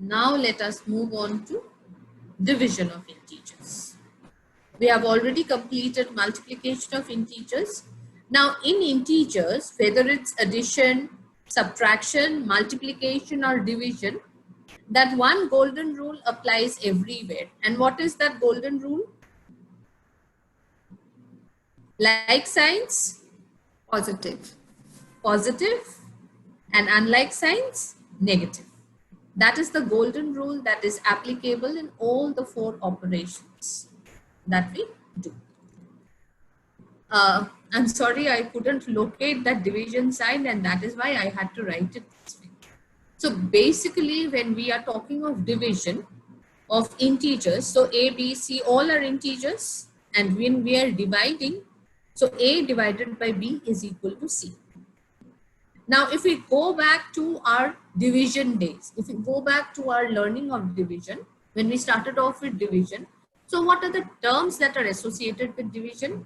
Now let us move on to division of integers. We have already completed multiplication of integers. Now in integers, whether it's addition, subtraction, multiplication or division, that one golden rule applies everywhere. And what is that golden rule? Like signs, Positive. positive, and unlike signs, negative. That is the golden rule that is applicable in all the four operations that we do. I'm sorry, I couldn't locate that division sign, and that is why I had to write it this way. So basically, when we are talking of division of integers, so A, B, C, all are integers, and when we are dividing, so A divided by B is equal to C. Now, if we go back to our division days, if we go back to our learning of division, when we started off with division, so what are the terms that are associated with division?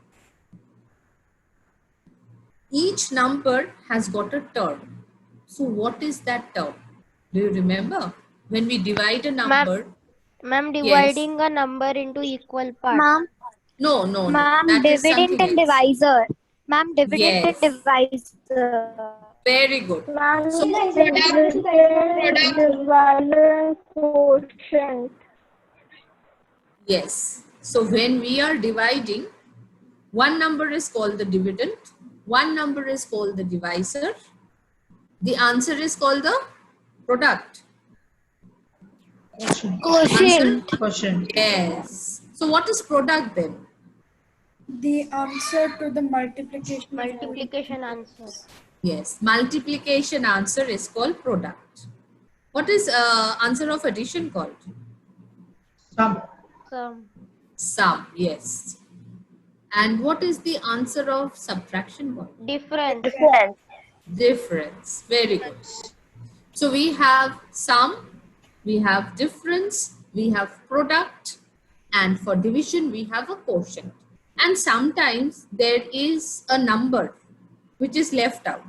Each number has got a term. So what is that term? Do you remember? When we divide a number. Ma'am, Yes. dividing a number into equal parts. Ma'am, No, no, no. ma'am, That is dividend something and else. divisor. Ma'am, dividend Yes. and divisor. Very good. Ma'am, So, divisor quotient. yes. So when we are dividing, one number is called the dividend, one number is called the divisor. The answer is called the product. Quotient. Quotient. Yes. So what is product then? The answer to the multiplication. Multiplication answer. Yes. Multiplication answer is called product. What is answer of addition called? Sum. Sum. Yes. And what is the answer of subtraction called? Difference. Difference. Very good. So we have sum, we have difference, we have product, and for division we have a quotient. And sometimes there is a number which is left out,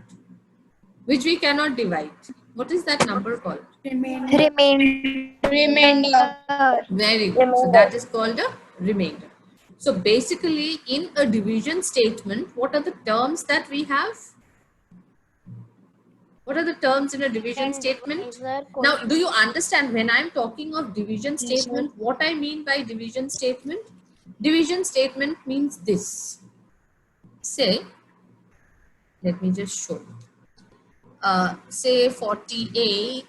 which we cannot divide. What is that number called? Remainder. Very good. So that is called a remainder. So basically in a division statement, what are the terms that we have? What are the terms in a division statement? Now, do you understand when I'm talking of division statement, what I mean by division statement? Division statement means this. Say, let me just show you. Say 48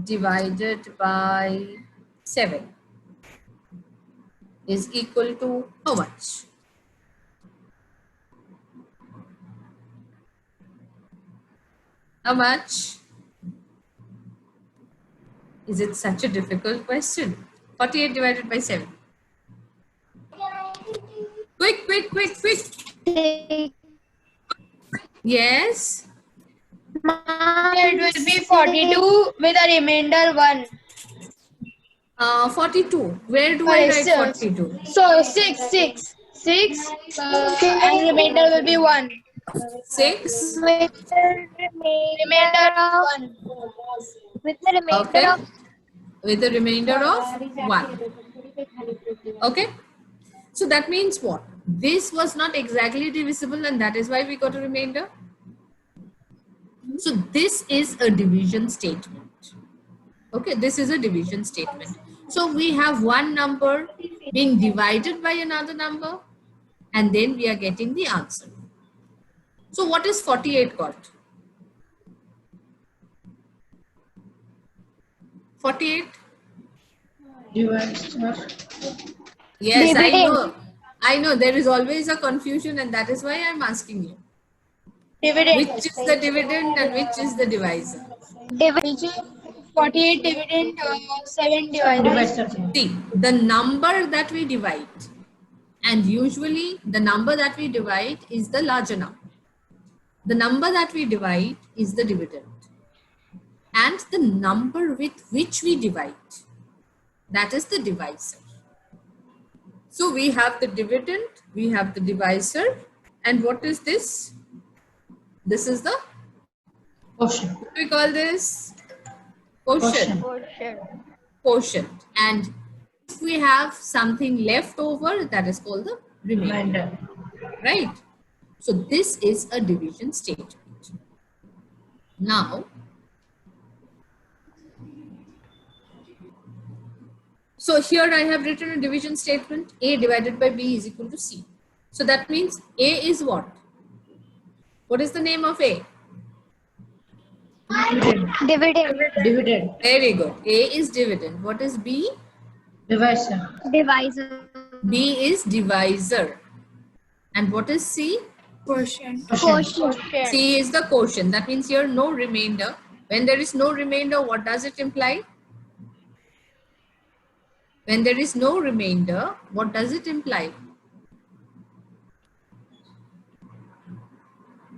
divided by 7 is equal to how much? How much? Is it such a difficult question? 48 divided by 7. Quick, quick, quick, quick. Yes. It will be 42 with a remainder 1. 42. Where do I write 42? So 6 and remainder will be 1. 6. With the Remainder of 1. with the remainder Okay. of With a remainder of 1. Okay. So that means what? This was not exactly divisible and that is why we got a remainder. So this is a division statement. Okay, this is a division statement. So we have one number being divided by another number and then we are getting the answer. So what is 48 called? 48? Divisor. Yes, Dividend. I know there is always a confusion and that is why I'm asking you. Dividend. Which is the dividend and which is the divisor? 48 dividend 7 divided. Divisor. See, the number that we divide, and usually the number that we divide is the larger number. The number that we divide is the dividend. And the number with which we divide, that is the divisor. So we have the dividend, we have the divisor, and what is this? This is the, Quotient. what do we call this? Quotient. Quotient. Quotient. And if we have something left over, that is called the remainder. Right? So this is a division statement. Now, so here I have written a division statement. A divided by B is equal to C. So that means A is what? What is the name of A? Dividend. Dividend. Very good. A is dividend. What is B? Divisor. Divisor. B is divisor. And what is C? Quotient. Quotient. C is the quotient. That means here no remainder. When there is no remainder, what does it imply? When there is no remainder, what does it imply?